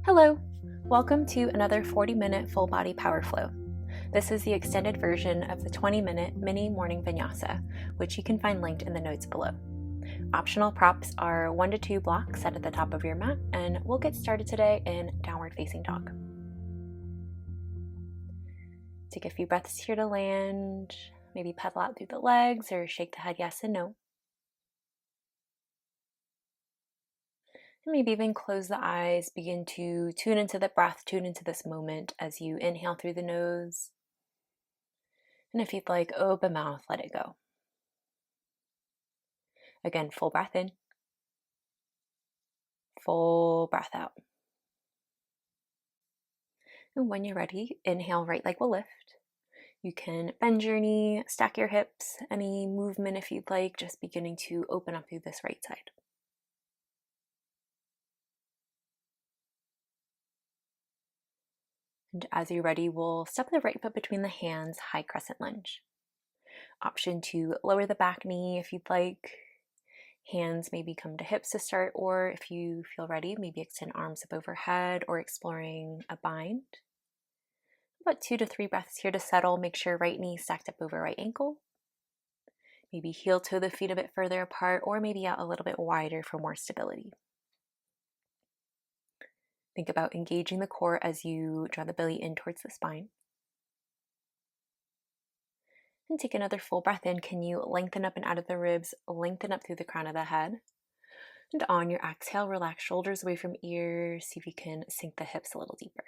Hello! Welcome to another 40-minute full body power flow. This is the extended version of the 20-minute mini morning vinyasa, which you can find linked in the notes below. Optional props are 1 to 2 blocks set at the top of your mat, and we'll get started today in downward facing dog. Take a few breaths here to land, maybe pedal out through the legs or shake the head yes and no. And maybe even close the eyes, begin to tune into the breath, tune into this moment as you inhale through the nose. And if you'd like, open mouth, let it go. Again, full breath in, full breath out. And when you're ready, inhale, right leg will lift. You can bend your knee, stack your hips, any movement if you'd like, just beginning to open up through this right side. And as you're ready, we'll step the right foot between the hands, high crescent lunge. Option to lower the back knee if you'd like. Hands maybe come to hips to start, or if you feel ready, maybe extend arms up overhead or exploring a bind. About 2 to 3 breaths here to settle. Make sure right knee stacked up over right ankle. Maybe heel toe the feet a bit further apart, or maybe out a little bit wider for more stability. Think about engaging the core as you draw the belly in towards the spine. And take another full breath in. Can you lengthen up and out of the ribs, lengthen up through the crown of the head. And on your exhale, relax shoulders away from ears. See if you can sink the hips a little deeper.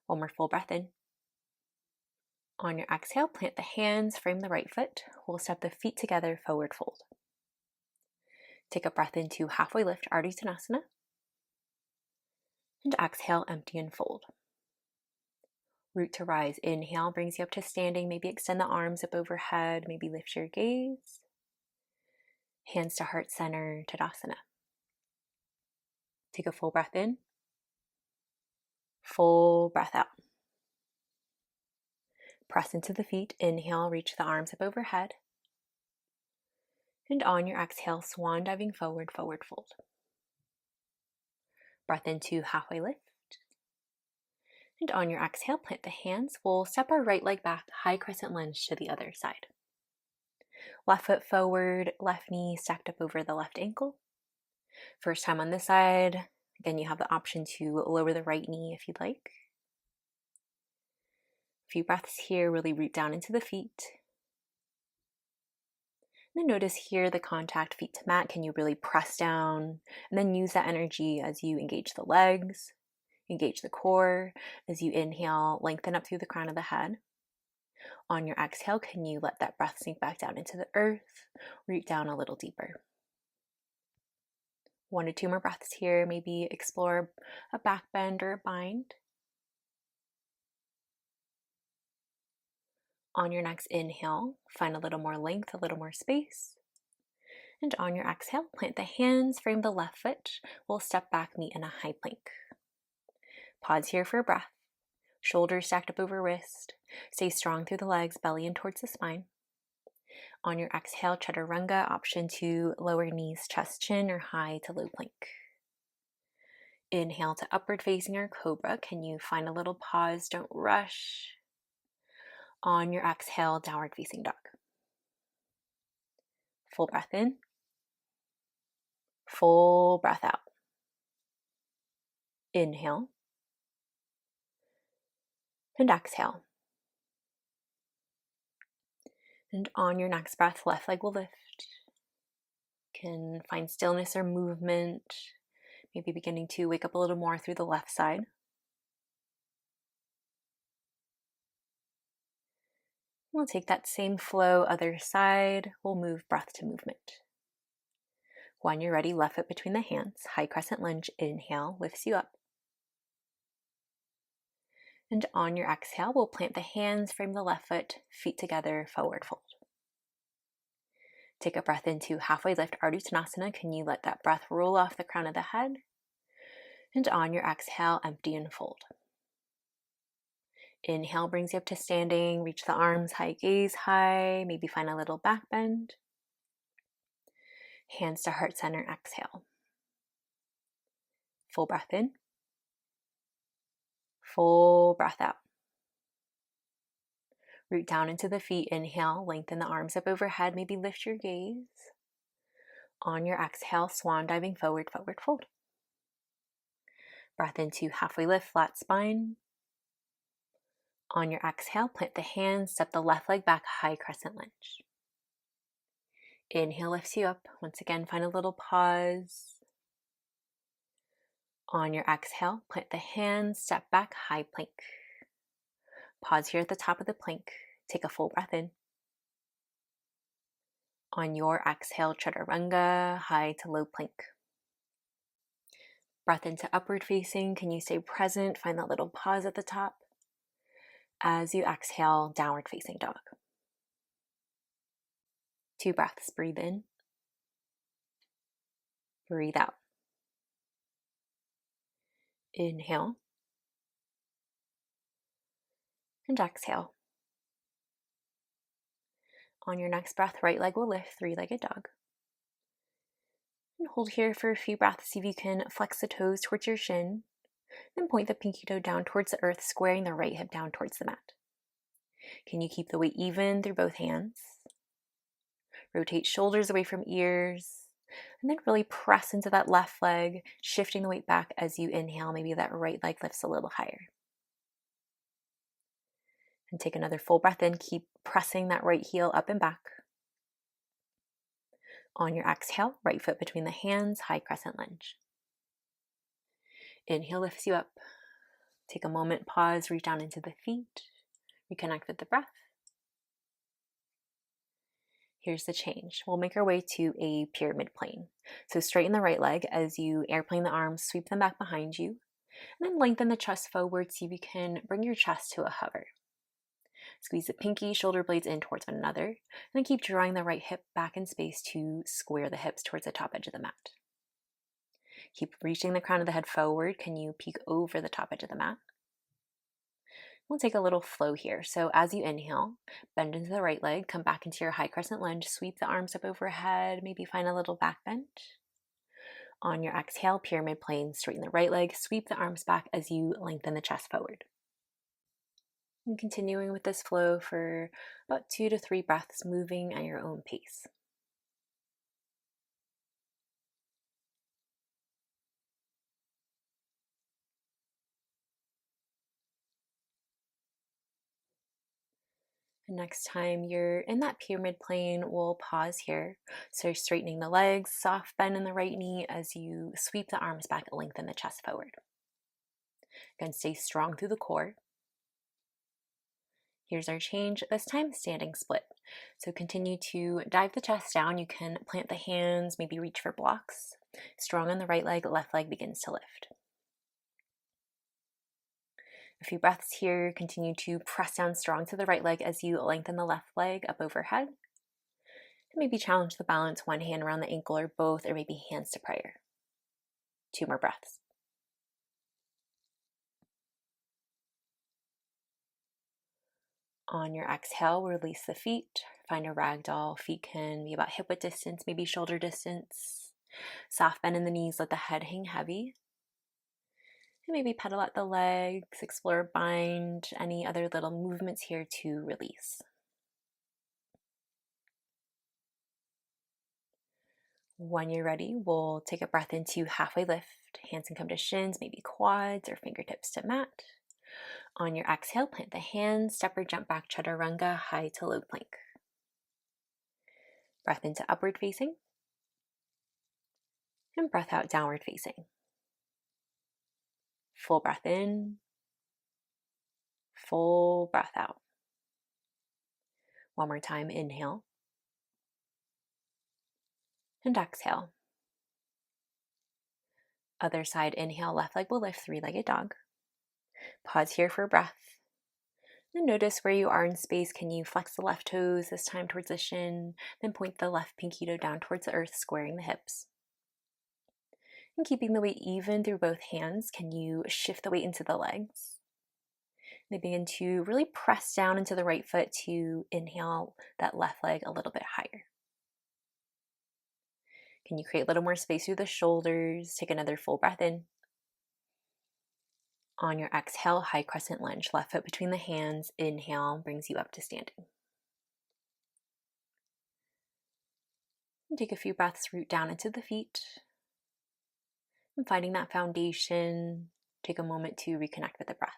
One more full breath in. On your exhale, plant the hands, frame the right foot. We'll step the feet together, forward fold. Take a breath into halfway lift, Ardha Uttanasana. And exhale, empty and fold. Root to rise. Inhale brings you up to standing. Maybe extend the arms up overhead. Maybe lift your gaze. Hands to heart center, Tadasana. Take a full breath in. Full breath out. Press into the feet. Inhale, reach the arms up overhead. And on your exhale, swan diving forward, forward fold. Breath into halfway lift. And on your exhale, plant the hands. We'll step our right leg back, high crescent lunge to the other side. Left foot forward, left knee stacked up over the left ankle. First time on this side. Again, you have the option to lower the right knee if you'd like. A few breaths here, really root down into the feet. And then notice here the contact feet to mat. Can you really press down and then use that energy as you engage the legs, engage the core. As you inhale, lengthen up through the crown of the head. On your exhale, can you let that breath sink back down into the earth, root down a little deeper. 1 to 2 more breaths here. Maybe explore a back bend or a bind. On your next inhale, find a little more length, a little more space. And on your exhale, plant the hands, frame the left foot. We'll step back, meet in a high plank. Pause here for a breath. Shoulders stacked up over wrist. Stay strong through the legs, belly in towards the spine. On your exhale, chaturanga, option to lower knees, chest, chin, or high to low plank. Inhale to upward facing or cobra. Can you find a little pause? Don't rush. On your exhale, downward facing dog. Full breath in. Full breath out. Inhale. And exhale. And on your next breath, left leg will lift. Can find stillness or movement. Maybe beginning to wake up a little more through the left side. We'll take that same flow, other side. We'll move breath to movement. When you're ready, left foot between the hands, high crescent lunge, inhale, lifts you up. And on your exhale, we'll plant the hands, frame the left foot, feet together, forward fold. Take a breath into halfway lift, Ardha Uttanasana. Can you let that breath roll off the crown of the head? And on your exhale, empty and fold. Inhale brings you up to standing. Reach the arms, high gaze high. Maybe find a little back bend. Hands to heart center, exhale. Full breath in. Full breath out. Root down into the feet. Inhale, lengthen the arms up overhead. Maybe lift your gaze. On your exhale, swan diving forward, forward fold. Breath into halfway lift, flat spine. On your exhale, plant the hands, step the left leg back, high crescent lunge. Inhale lifts you up. Once again, find a little pause. On your exhale, plant the hands, step back, high plank. Pause here at the top of the plank. Take a full breath in. On your exhale, chaturanga, high to low plank. Breath into upward facing. Can you stay present? Find that little pause at the top. As you exhale, downward facing dog. 2 breaths. Breathe in. Breathe out. Inhale. And exhale. On your next breath, right leg will lift, 3-legged dog. And hold here for a few breaths. See if you can flex the toes towards your shin. Then point the pinky toe down towards the earth, squaring the right hip down towards the mat. Can you keep the weight even through both hands? Rotate shoulders away from ears. And then really press into that left leg, shifting the weight back as you inhale. Maybe that right leg lifts a little higher. And take another full breath in. Keep pressing that right heel up and back. On your exhale, right foot between the hands, high crescent lunge. Inhale lifts you up. Take a moment, pause, reach down into the feet. Reconnect with the breath. Here's the change. We'll make our way to a pyramid plane. So straighten the right leg as you airplane the arms, sweep them back behind you, and then lengthen the chest forward. See if you can bring your chest to a hover. Squeeze the pinky, shoulder blades in towards one another, and then keep drawing the right hip back in space to square the hips towards the top edge of the mat. Keep reaching the crown of the head forward. Can you peek over the top edge of the mat? We'll take a little flow here. So as you inhale, bend into the right leg, come back into your high crescent lunge, sweep the arms up overhead, maybe find a little back bend. On your exhale, pyramid plane, straighten the right leg, sweep the arms back as you lengthen the chest forward. And continuing with this flow for about 2 to 3 breaths, moving at your own pace. And next time you're in that pyramid plane, we'll pause here. So you're straightening the legs, soft bend in the right knee as you sweep the arms back, lengthen the chest forward. Again, stay strong through the core. Here's our change, this time standing split. So continue to dive the chest down. You can plant the hands, maybe reach for blocks. Strong on the right leg, left leg begins to lift. A few breaths here. Continue to press down strong to the right leg as you lengthen the left leg up overhead. And maybe challenge the balance, one hand around the ankle or both, or maybe hands to prayer. 2 more breaths. On your exhale, release the feet. Find a ragdoll. Feet can be about hip width distance, maybe shoulder distance. Soft bend in the knees, let the head hang heavy. And maybe pedal at the legs, explore bind, any other little movements here to release. When you're ready, we'll take a breath into halfway lift. Hands can come to shins, maybe quads or fingertips to mat. On your exhale, plant the hands, step or jump back, chaturanga, high to low plank. Breath into upward facing. And breath out, downward facing. Full breath in. Full breath out. One more time, inhale. And exhale. Other side, inhale, left leg will lift, 3-legged dog. Pause here for breath. Then notice where you are in space. Can you flex the left toes, this time towards the shin, then point the left pinky toe down towards the earth, squaring the hips. And keeping the weight even through both hands, can you shift the weight into the legs? They begin to really press down into the right foot to inhale that left leg a little bit higher. Can you create a little more space through the shoulders? Take another full breath in. On your exhale, high crescent lunge, left foot between the hands. Inhale brings you up to standing. And take a few breaths, root down into the feet. And finding that foundation, take a moment to reconnect with the breath.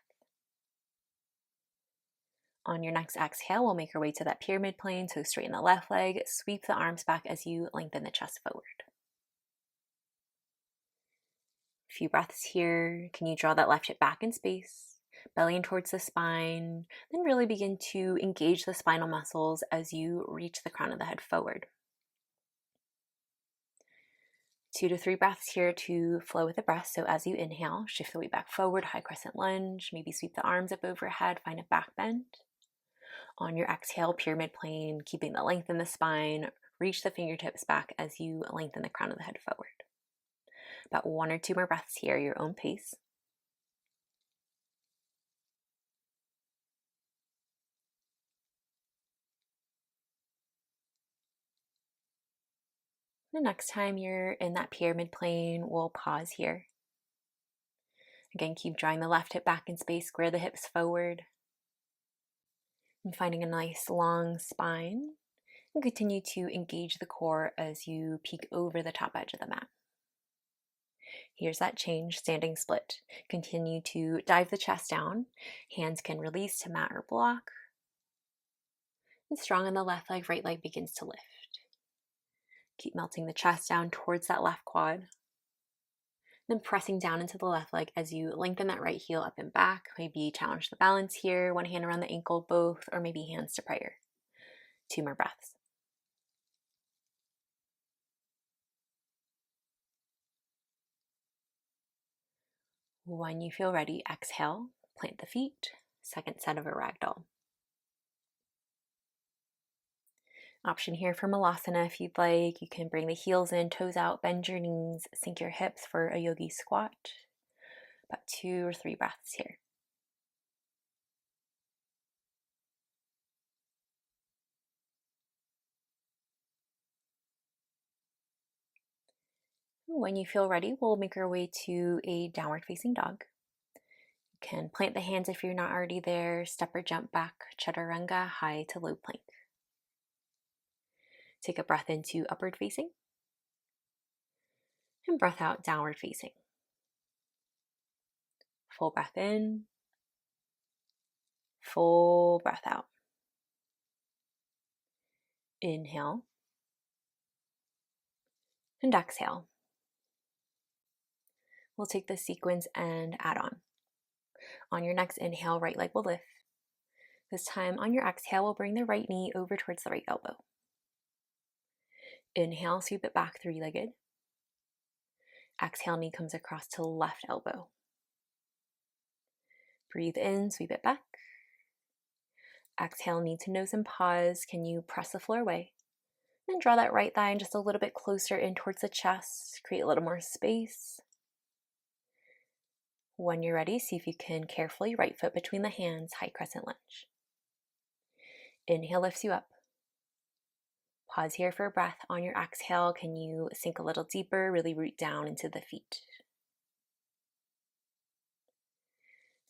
On your next exhale, we'll make our way to that pyramid plane, so straighten the left leg, sweep the arms back as you lengthen the chest forward. A few breaths here. Can you draw that left hip back in space, bellying towards the spine, then really begin to engage the spinal muscles as you reach the crown of the head forward. 2 to 3 breaths here to flow with the breath. So as you inhale, shift the weight back forward, high crescent lunge, maybe sweep the arms up overhead, find a back bend. On your exhale, pyramid plane, keeping the length in the spine, reach the fingertips back as you lengthen the crown of the head forward. About 1 or 2 more breaths here, your own pace. The next time you're in that pyramid plane, we'll pause here. Again, keep drawing the left hip back in space, square the hips forward, and finding a nice long spine. And continue to engage the core as you peek over the top edge of the mat. Here's that change, standing split. Continue to dive the chest down. Hands can release to mat or block. And strong on the left leg, right leg begins to lift. Keep melting the chest down towards that left quad. Then pressing down into the left leg as you lengthen that right heel up and back. Maybe challenge the balance here. One hand around the ankle, both, or maybe hands to prayer. 2 more breaths. When you feel ready, exhale, plant the feet. Second set of a ragdoll. Option here for Malasana if you'd like. You can bring the heels in, toes out, bend your knees, sink your hips for a yogi squat. About 2 or 3 breaths here. When you feel ready, we'll make our way to a downward facing dog. You can plant the hands if you're not already there, step or jump back, chaturanga, high to low plank. Take a breath into upward facing, and breath out, downward facing. Full breath in, full breath out. Inhale, and exhale. We'll take this sequence and add on. On your next inhale, right leg will lift. This time on your exhale, we'll bring the right knee over towards the right elbow. Inhale, sweep it back 3-legged. Exhale, knee comes across to left elbow. Breathe in, sweep it back. Exhale, knee to nose and pause. Can you press the floor away? Then draw that right thigh just a little bit closer in towards the chest. Create a little more space. When you're ready, see if you can carefully right foot between the hands, high crescent lunge. Inhale lifts you up. Pause here for a breath. On your exhale, can you sink a little deeper, really root down into the feet.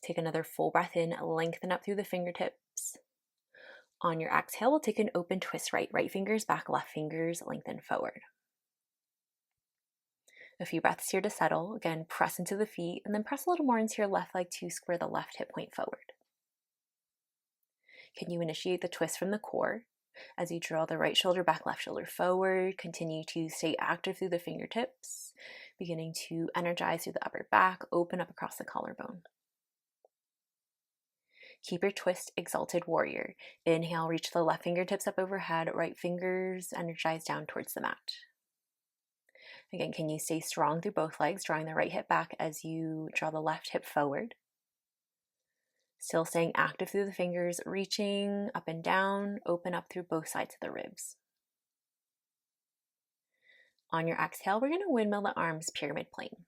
Take another full breath in, lengthen up through the fingertips. On your exhale, we'll take an open twist right. Right fingers back, left fingers lengthen forward. A few breaths here to settle. Again, press into the feet, and then press a little more into your left leg to square the left hip point forward. Can you initiate the twist from the core? As you draw the right shoulder back, left shoulder forward, continue to stay active through the fingertips, beginning to energize through the upper back, open up across the collarbone. Keep your twist, exalted warrior. Inhale, reach the left fingertips up overhead, right fingers energize down towards the mat. Again, can you stay strong through both legs, drawing the right hip back as you draw the left hip forward. Still staying active through the fingers, reaching up and down, open up through both sides of the ribs. On your exhale, we're going to windmill the arms, pyramid plane.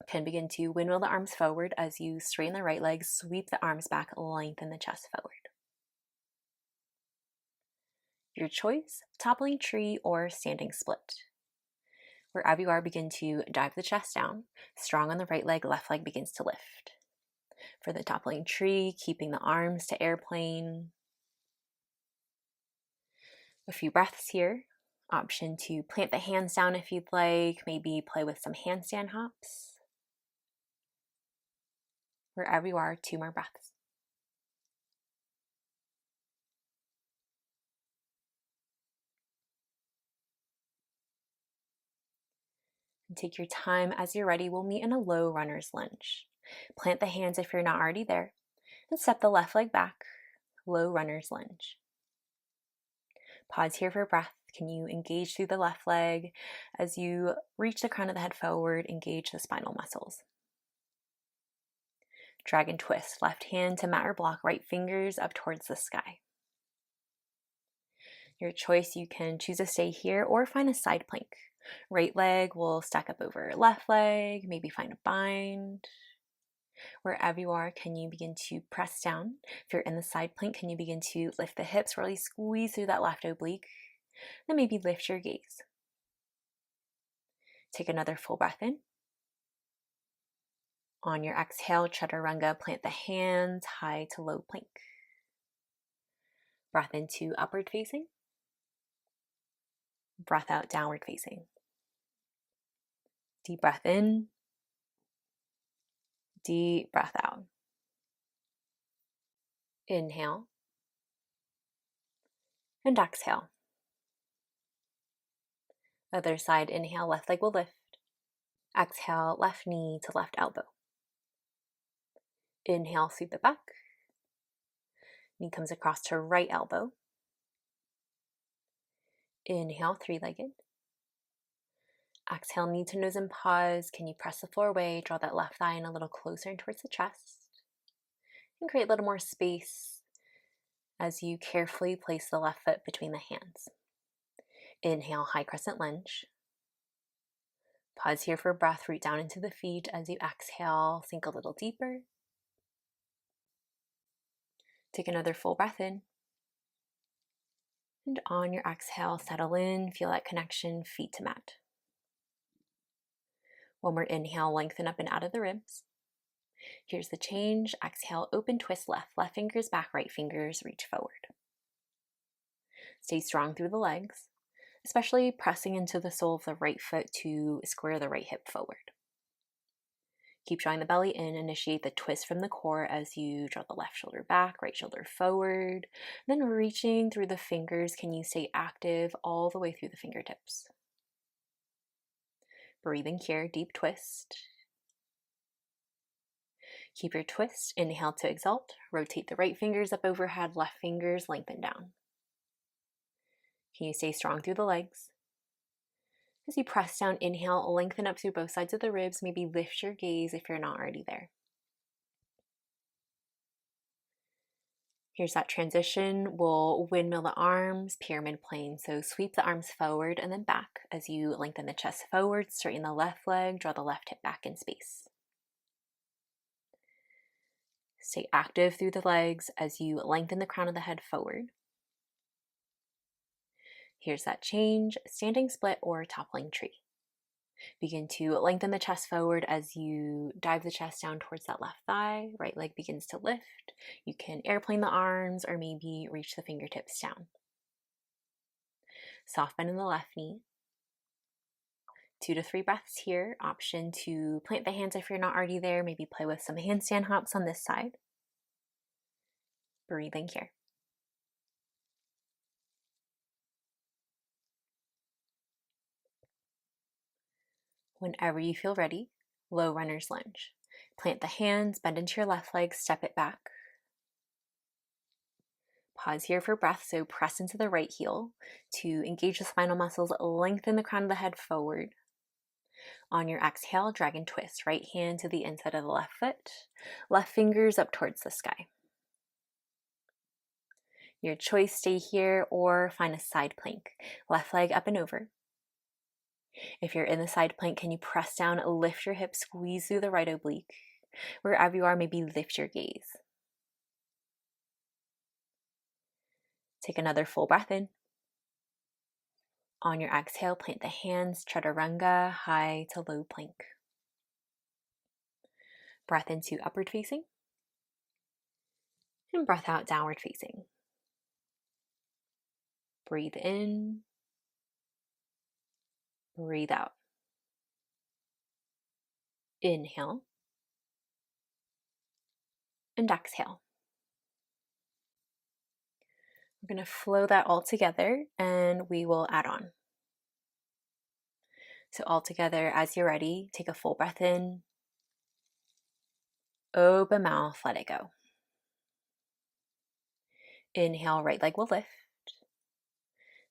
Can begin to windmill the arms forward as you straighten the right leg, sweep the arms back, lengthen the chest forward. Your choice, toppling tree or standing split. Wherever you are, begin to dive the chest down. Strong on the right leg, left leg begins to lift. For the toppling tree, keeping the arms to airplane. A few breaths here. Option to plant the hands down if you'd like, maybe play with some handstand hops. Wherever you are, 2 more breaths. And take your time. As you're ready, we'll meet in a low runner's lunge. Plant the hands if you're not already there, and step the left leg back. Low runner's lunge. Pause here for breath. Can you engage through the left leg as you reach the crown of the head forward, engage the spinal muscles. Dragon twist, left hand to mat or block, right fingers up towards the sky. Your choice, you can choose to stay here or find a side plank. Right leg will stack up over left leg, maybe find a bind. Wherever you are, can you begin to press down? If you're in the side plank, can you begin to lift the hips, really squeeze through that left oblique? Then maybe lift your gaze. Take another full breath in. On your exhale, chaturanga, plant the hands high to low plank. Breath into upward facing. Breath out, downward facing. Deep breath in. Deep breath out. Inhale. And exhale. Other side, inhale, left leg will lift. Exhale, left knee to left elbow. Inhale, sweep it back. Knee comes across to right elbow. Inhale, three-legged. Exhale, knee to nose and pause. Can you press the floor away? Draw that left thigh in a little closer and towards the chest. And create a little more space as you carefully place the left foot between the hands. Inhale, high crescent lunge. Pause here for breath. Root down into the feet. As you exhale, sink a little deeper. Take another full breath in. And on your exhale, settle in. Feel that connection, feet to mat. One more inhale, lengthen up and out of the ribs. Here's the change. Exhale, open, twist left. Left fingers back, right fingers reach forward. Stay strong through the legs, especially pressing into the sole of the right foot to square the right hip forward. Keep drawing the belly in. Initiate the twist from the core as you draw the left shoulder back, right shoulder forward. Then reaching through the fingers, can you stay active all the way through the fingertips? Breathing here, deep twist. Keep your twist. Inhale to exalt. Rotate the right fingers up overhead, left fingers lengthen down. Can you stay strong through the legs? As you press down, inhale, lengthen up through both sides of the ribs. Maybe lift your gaze if you're not already there. Here's that transition. We'll windmill the arms, pyramid plane. So sweep the arms forward and then back. As you lengthen the chest forward, straighten the left leg, draw the left hip back in space. Stay active through the legs as you lengthen the crown of the head forward. Here's that change, standing split or toppling tree. Begin to lengthen the chest forward as you dive the chest down towards that left thigh. Right leg begins to lift. You can airplane the arms or maybe reach the fingertips down. Soft bend in the left knee. 2 to 3 breaths here. Option to plant the hands if you're not already there. Maybe play with some handstand hops on this side. Breathing here. Whenever you feel ready, low runner's lunge. Plant the hands, bend into your left leg, step it back. Pause here for breath, so press into the right heel to engage the spinal muscles, lengthen the crown of the head forward. On your exhale, dragon twist. Right hand to the inside of the left foot, left fingers up towards the sky. Your choice, stay here or find a side plank. Left leg up and over. If you're in the side plank, can you press down, lift your hips, squeeze through the right oblique? Wherever you are, maybe lift your gaze. Take another full breath in. On your exhale, plant the hands, chaturanga, high to low plank. Breath into upward facing. And breath out, downward facing. Breathe in. Breathe out. Inhale. And exhale. We're going to flow that all together and we will add on. So all together, as you're ready, take a full breath in. Open mouth, let it go. Inhale, right leg will lift.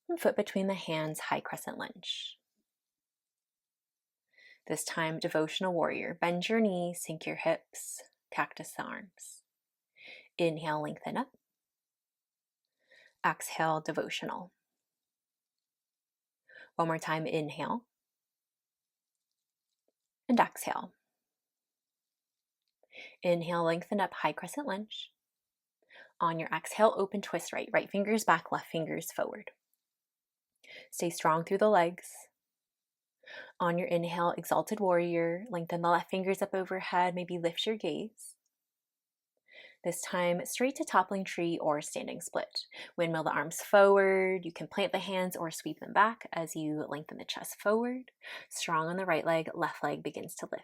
And foot between the hands, high crescent lunge. This time, devotional warrior. Bend your knees, sink your hips, cactus the arms. Inhale, lengthen up. Exhale, devotional. One more time, inhale. And exhale. Inhale, lengthen up, high crescent lunge. On your exhale, open twist right. Right fingers back, left fingers forward. Stay strong through the legs. On your inhale, exalted warrior. Lengthen the left fingers up overhead. Maybe lift your gaze. This time, straight to toppling tree or standing split. Windmill the arms forward. You can plant the hands or sweep them back as you lengthen the chest forward. Strong on the right leg, left leg begins to lift.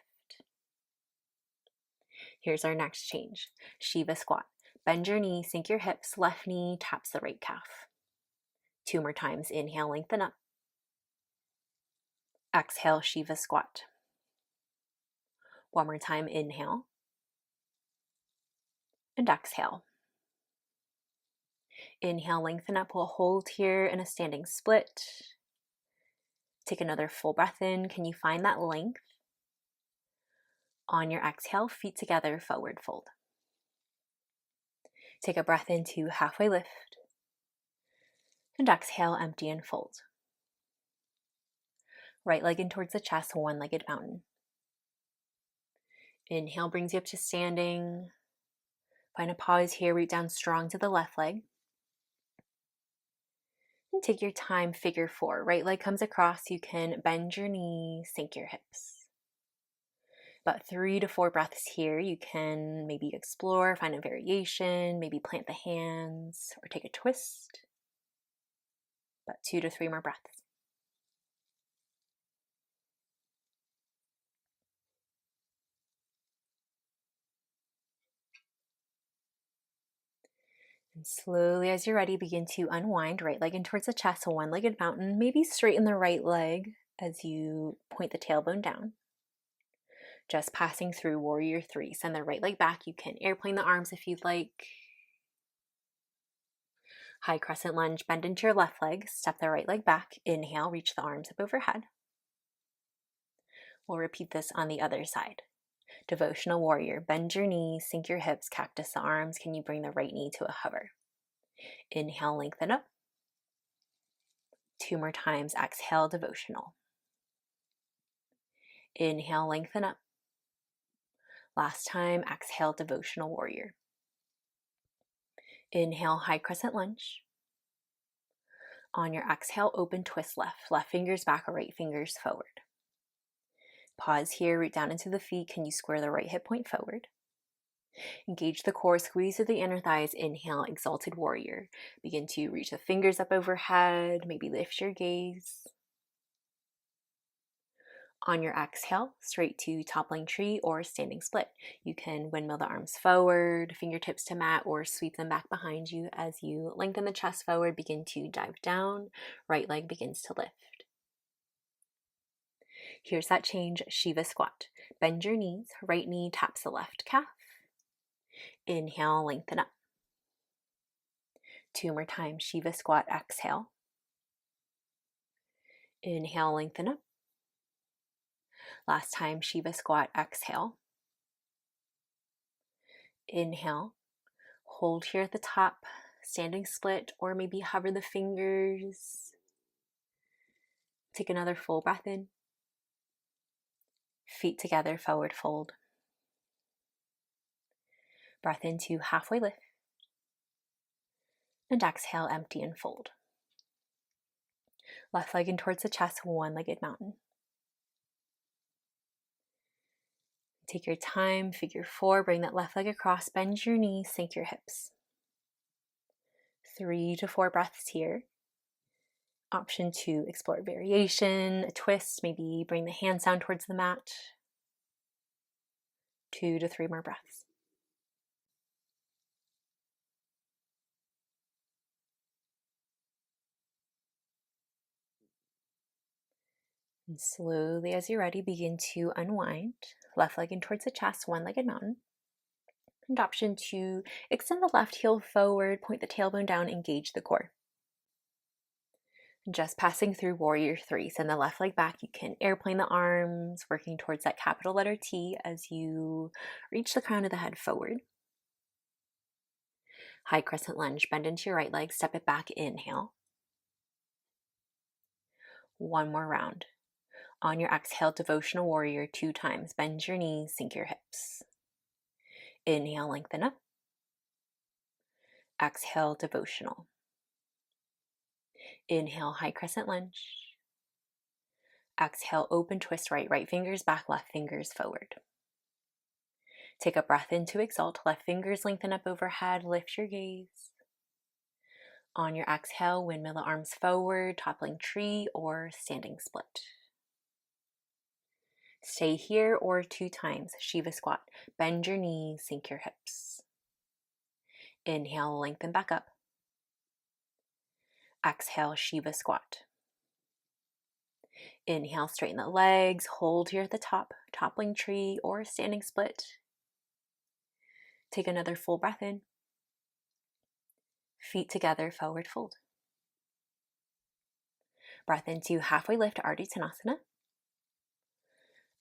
Here's our next change. Shiva squat. Bend your knee, sink your hips, left knee taps the right calf. 2 more times. Inhale, lengthen up. Exhale, Shiva squat. 1 more time. Inhale. And exhale. Inhale, lengthen up. We'll hold here in a standing split. Take another full breath in. Can you find that length? On your exhale, feet together, forward fold. Take a breath into halfway lift. And exhale, empty and fold. Right leg in towards the chest, one-legged mountain. Inhale brings you up to standing. Find a pause here, root down strong to the left leg. And take your time, figure 4. Right leg comes across, you can bend your knee, sink your hips. About 3 to 4 breaths here. You can maybe explore, find a variation, maybe plant the hands or take a twist. About 2 to 3 more breaths. And slowly, as you're ready, begin to unwind. Right leg in towards the chest, a one-legged mountain. Maybe straighten the right leg as you point the tailbone down. Just passing through warrior 3. Send the right leg back. You can airplane the arms if you'd like. High crescent lunge, bend into your left leg. Step the right leg back. Inhale, reach the arms up overhead. We'll repeat this on the other side. Devotional warrior, bend your knees, sink your hips, cactus the arms. Can you bring the right knee to a hover? Inhale, lengthen up. 2 more times. Exhale, devotional. Inhale, lengthen up. Last time. Exhale, devotional warrior. Inhale, high crescent lunge. On your exhale, open twist left. Left fingers back or right fingers forward. Pause here, root down into the feet. Can you square the right hip point forward? Engage the core, squeeze through the inner thighs. Inhale, exalted warrior. Begin to reach the fingers up overhead. Maybe lift your gaze. On your exhale, straight to toppling tree or standing split. You can windmill the arms forward, fingertips to mat, or sweep them back behind you as you lengthen the chest forward. Begin to dive down. Right leg begins to lift. Here's that change. Shiva squat. Bend your knees. Right knee taps the left calf. Inhale, lengthen up. 2 more times. Shiva squat. Exhale. Inhale, lengthen up. Last time. Shiva squat. Exhale. Inhale. Hold here at the top. Standing split, or maybe hover the fingers. Take another full breath in. Feet together, forward fold. Breath into halfway lift. And exhale, empty and fold. Left leg in towards the chest, one-legged mountain. Take your time, figure 4, bring that left leg across, bend your knees, sink your hips. 3 to 4 breaths here. Option 2, explore variation, a twist, maybe bring the hands down towards the mat. 2 to 3 more breaths. And slowly, as you're ready, begin to unwind. Left leg in towards the chest, one-legged mountain. And option 2, extend the left heel forward, point the tailbone down, engage the core. Just passing through warrior 3. Send the left leg back. You can airplane the arms, working towards that capital letter T as you reach the crown of the head forward. High crescent lunge, bend into your right leg, step it back, inhale. One more round. On your exhale, devotional warrior 2 times. Bend your knees, sink your hips. Inhale, lengthen up. Exhale, devotional. Inhale, high crescent lunge. Exhale, open twist right. Right fingers back, left fingers forward. Take a breath in to exalt. Left fingers lengthen up overhead. Lift your gaze. On your exhale, windmill the arms forward, toppling tree or standing split. Stay here or 2 times. Shiva squat. Bend your knees, sink your hips. Inhale, lengthen back up. Exhale, Shiva squat. Inhale, straighten the legs. Hold here at the top, toppling tree or standing split. Take another full breath in. Feet together, forward fold. Breath into halfway lift, Ardha Uttanasana.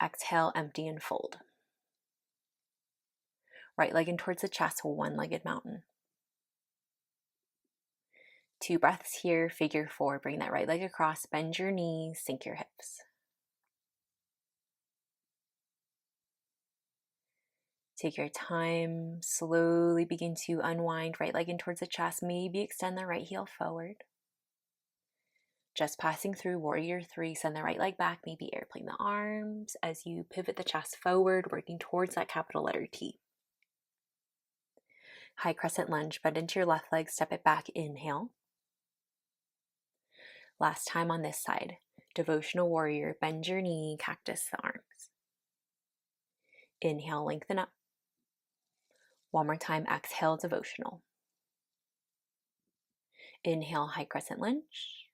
Exhale, empty and fold. Right leg in towards the chest, one-legged mountain. 2 breaths here, figure 4. Bring that right leg across, bend your knees, sink your hips. Take your time, slowly begin to unwind, right leg in towards the chest, maybe extend the right heel forward. Just passing through warrior 3, send the right leg back, maybe airplane the arms as you pivot the chest forward, working towards that capital letter T. High crescent lunge, bend into your left leg, step it back, inhale. Last time on this side, devotional warrior, bend your knee, cactus the arms. Inhale, lengthen up. One more time, exhale, devotional. Inhale, high crescent lunge.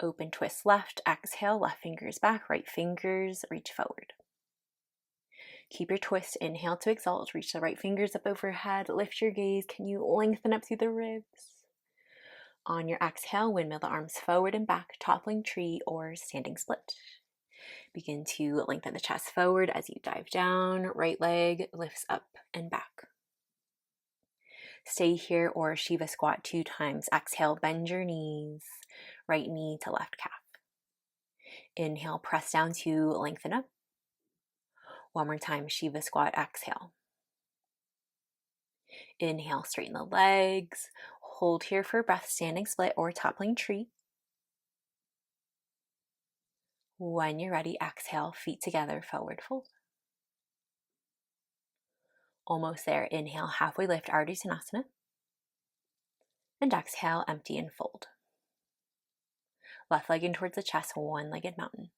Open twist left, exhale, left fingers back, right fingers reach forward. Keep your twist, inhale to exalt, reach the right fingers up overhead, lift your gaze, can you lengthen up through the ribs? On your exhale, windmill the arms forward and back, toppling tree or standing split. Begin to lengthen the chest forward as you dive down, right leg lifts up and back. Stay here or Shiva squat 2 times. Exhale, bend your knees, right knee to left calf. Inhale, press down to lengthen up. One more time, Shiva squat, exhale. Inhale, straighten the legs. Hold here for breath, standing split or toppling tree. When you're ready, exhale, feet together, forward fold. Almost there. Inhale, halfway lift, Ardha Uttanasana. And exhale, empty and fold. Left leg in towards the chest, one-legged mountain.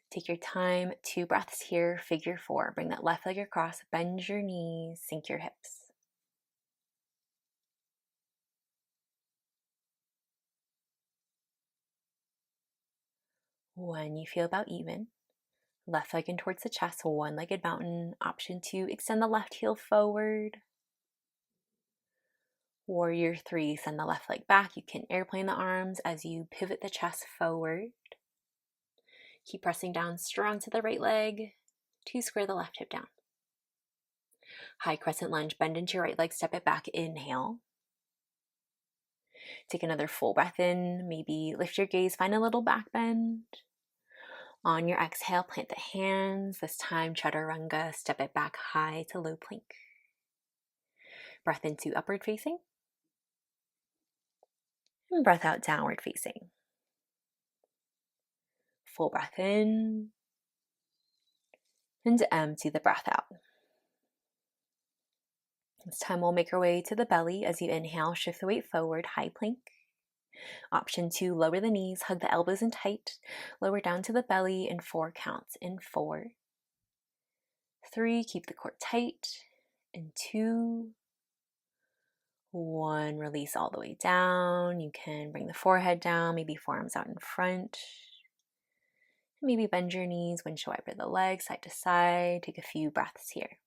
Take your time, 2 breaths here, figure 4. Bring that left leg across, bend your knees, sink your hips. When you feel about even, left leg in towards the chest, one-legged mountain. Option 2, extend the left heel forward. Warrior 3, send the left leg back. You can airplane the arms as you pivot the chest forward. Keep pressing down strong to the right leg to square the left hip down. High crescent lunge, bend into your right leg, step it back, inhale. Take another full breath in, maybe lift your gaze, find a little back bend. On your exhale, plant the hands, this time chaturanga, step it back high to low plank. Breath into upward facing. And breath out, downward facing. Full breath in. And empty the breath out. This time we'll make our way to the belly. As you inhale, shift the weight forward, high plank. Option 2, lower the knees, hug the elbows in tight, lower down to the belly in 4 counts. In 4, 3, keep the core tight. In 2, 1, release all the way down. You can bring the forehead down, maybe forearms out in front. Maybe bend your knees, windshield wiper the legs side to side. Take a few breaths here.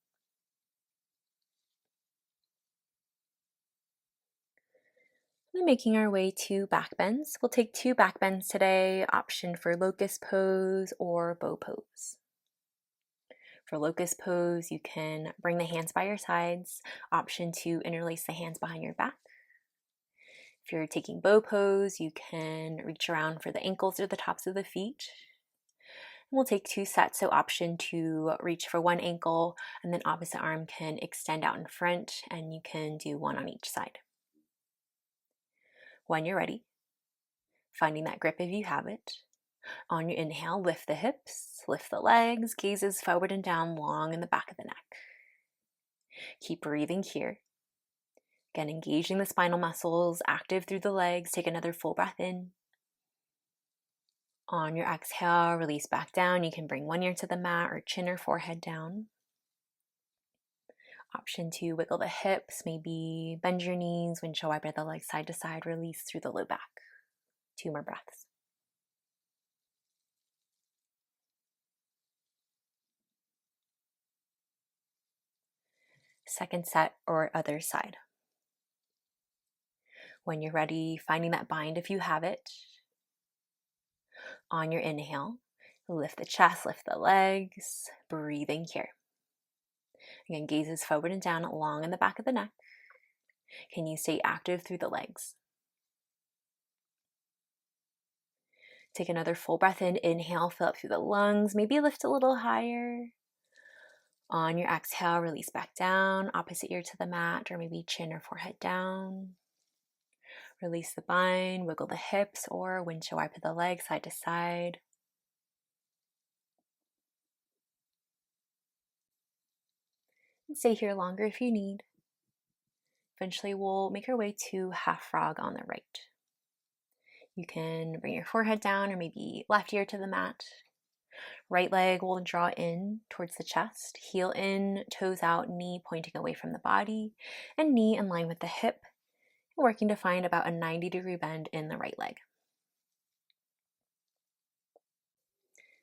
And making our way to back bends. We'll take 2 back bends today, option for locust pose or bow pose. For locust pose, you can bring the hands by your sides, option to interlace the hands behind your back. If you're taking bow pose, you can reach around for the ankles or the tops of the feet. And we'll take 2 sets, so option to reach for one ankle, and then opposite arm can extend out in front, and you can do 1 on each side. When you're ready, finding that grip if you have it. On your inhale, lift the hips, lift the legs, gazes forward and down long in the back of the neck. Keep breathing here. Again, engaging the spinal muscles, active through the legs. Take another full breath in. On your exhale, release back down. You can bring one ear to the mat or chin or forehead down. Option 2, wiggle the hips, maybe bend your knees, windshield wiper the legs side to side, release through the low back. 2 more breaths. Second set or other side. When you're ready, finding that bind if you have it. On your inhale, lift the chest, lift the legs, breathing here. Again, gazes forward and down, long in the back of the neck. Can you stay active through the legs? Take another full breath in, inhale, fill up through the lungs, maybe lift a little higher. On your exhale, release back down, opposite ear to the mat, or maybe chin or forehead down. Release the bind, wiggle the hips, or windshield wiper the legs side to side. And stay here longer if you need. Eventually, we'll make our way to half frog on the right. You can bring your forehead down or maybe left ear to the mat. Right leg will draw in towards the chest, heel in, toes out, knee pointing away from the body, and knee in line with the hip, working to find about a 90-degree bend in the right leg.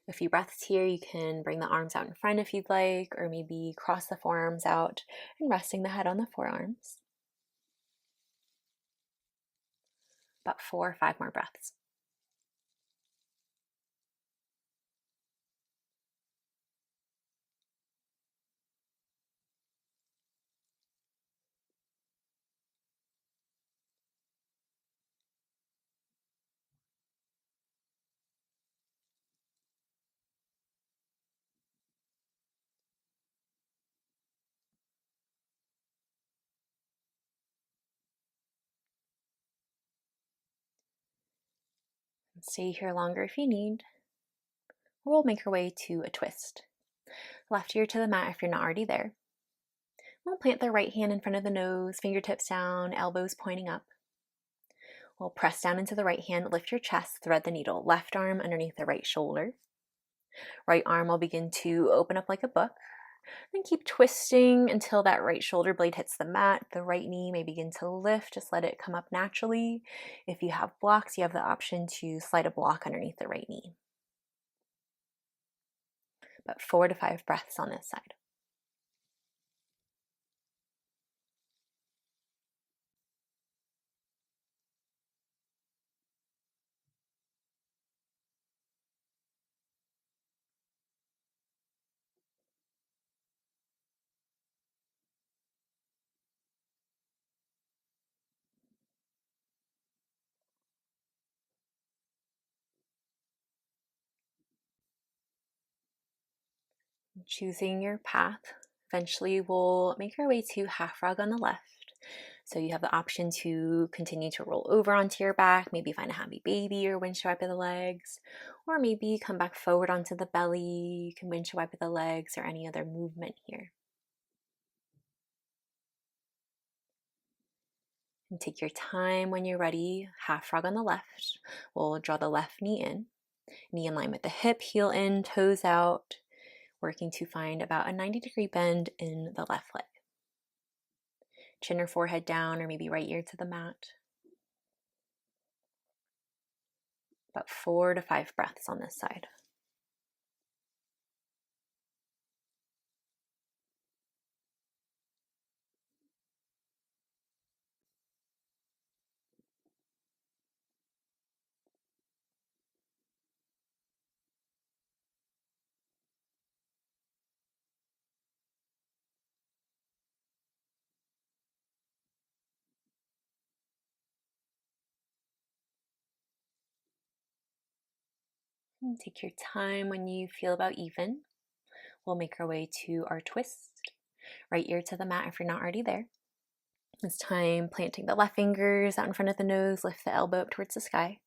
A few breaths here. You can bring the arms out in front if you'd like, or maybe cross the forearms out and resting the head on the forearms. About 4 or 5 more breaths. Stay here longer if you need. We'll make our way to a twist. Left ear to the mat if you're not already there. We'll plant the right hand in front of the nose, fingertips down, elbows pointing up. We'll press down into the right hand, lift your chest, thread the needle. Left arm underneath the right shoulder. Right arm will begin to open up like a book. Then keep twisting until that right shoulder blade hits the mat. The right knee may begin to lift. Just let it come up naturally. If you have blocks, you have the option to slide a block underneath the right knee. About 4 to 5 breaths on this side. Choosing your path. Eventually we'll make our way to half frog on the left. So you have the option to continue to roll over onto your back, maybe find a happy baby or windshield wiper the legs, or maybe come back forward onto the belly. You can windshield wiper the legs or any other movement here. And take your time when you're ready. Half frog on the left. We'll draw the left knee in. Knee in line with the hip, heel in, toes out, working to find about a 90-degree bend in the left leg. Chin or forehead down, or maybe right ear to the mat. About 4 to 5 breaths on this side. And take your time when you feel about even. We'll make our way to our twist. Right ear to the mat if you're not already there. This time, planting the left fingers out in front of the nose, lift the elbow up towards the sky.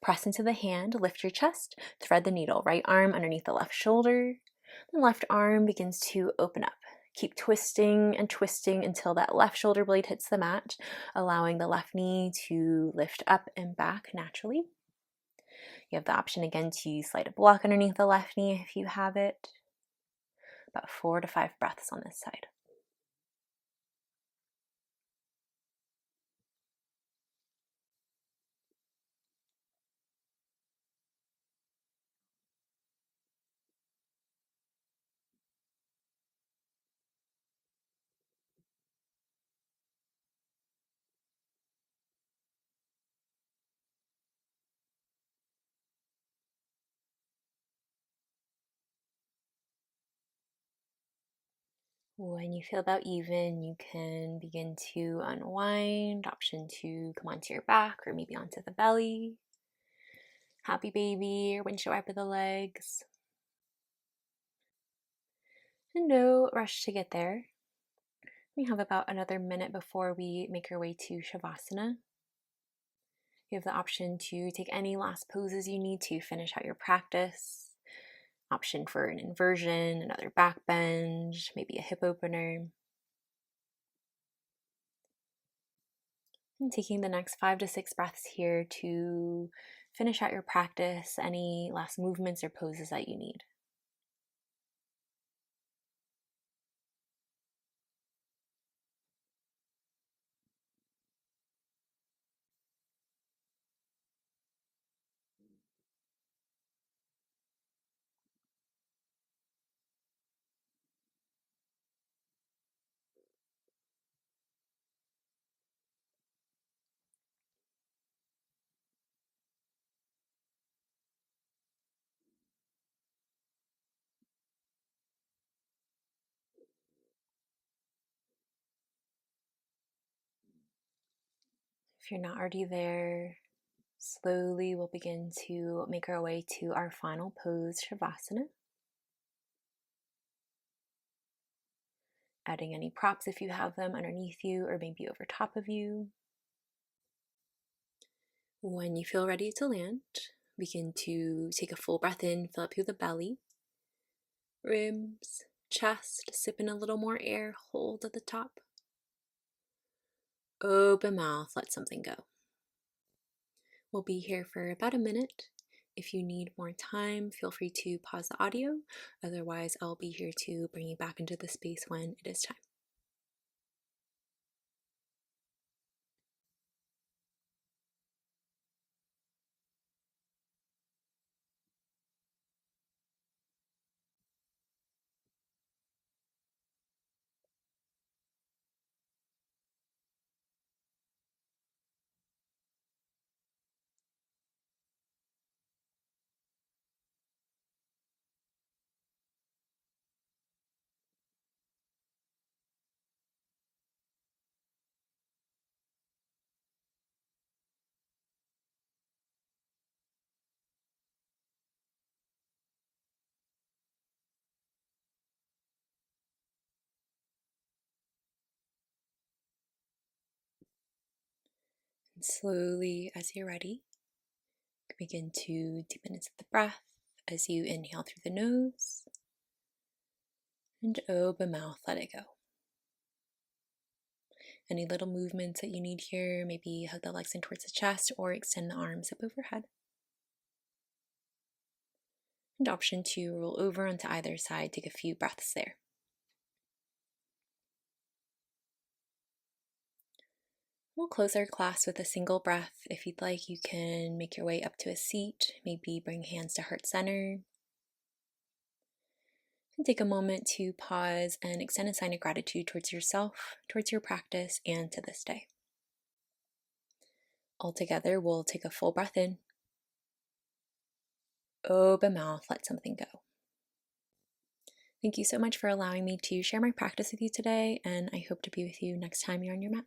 Press into the hand, lift your chest, thread the needle. Right arm underneath the left shoulder. The left arm begins to open up. Keep twisting and twisting until that left shoulder blade hits the mat, allowing the left knee to lift up and back naturally. You have the option again to slide a block underneath the left knee if you have it. About 4 to 5 breaths on this side. When you feel about even, you can begin to unwind, option to come onto your back or maybe onto the belly. Happy baby or windshield wiper the legs. And no rush to get there. We have about another minute before we make our way to Shavasana. You have the option to take any last poses you need to finish out your practice. Option for an inversion, another back bend, maybe a hip opener. And taking the next 5 to 6 breaths here to finish out your practice, any last movements or poses that you need. If you're not already there, slowly we'll begin to make our way to our final pose, Shavasana. Adding any props if you have them underneath you or maybe over top of you. When you feel ready to land, begin to take a full breath in, fill up through the belly, ribs, chest, sip in a little more air, hold at the top. Open mouth, let something go. We'll be here for about a minute. If you need more time, feel free to pause the audio. Otherwise, I'll be here to bring you back into the space when it is time. And slowly, as you're ready, begin to deepen into the breath as you inhale through the nose and open mouth, let it go. Any little movements that you need here, maybe hug the legs in towards the chest or extend the arms up overhead. And option 2, roll over onto either side, take a few breaths there. We'll close our class with a single breath. If you'd like, you can make your way up to a seat, maybe bring hands to heart center. And take a moment to pause and extend a sign of gratitude towards yourself, towards your practice, and to this day. All together, we'll take a full breath in. Open mouth, let something go. Thank you so much for allowing me to share my practice with you today, and I hope to be with you next time you're on your mat.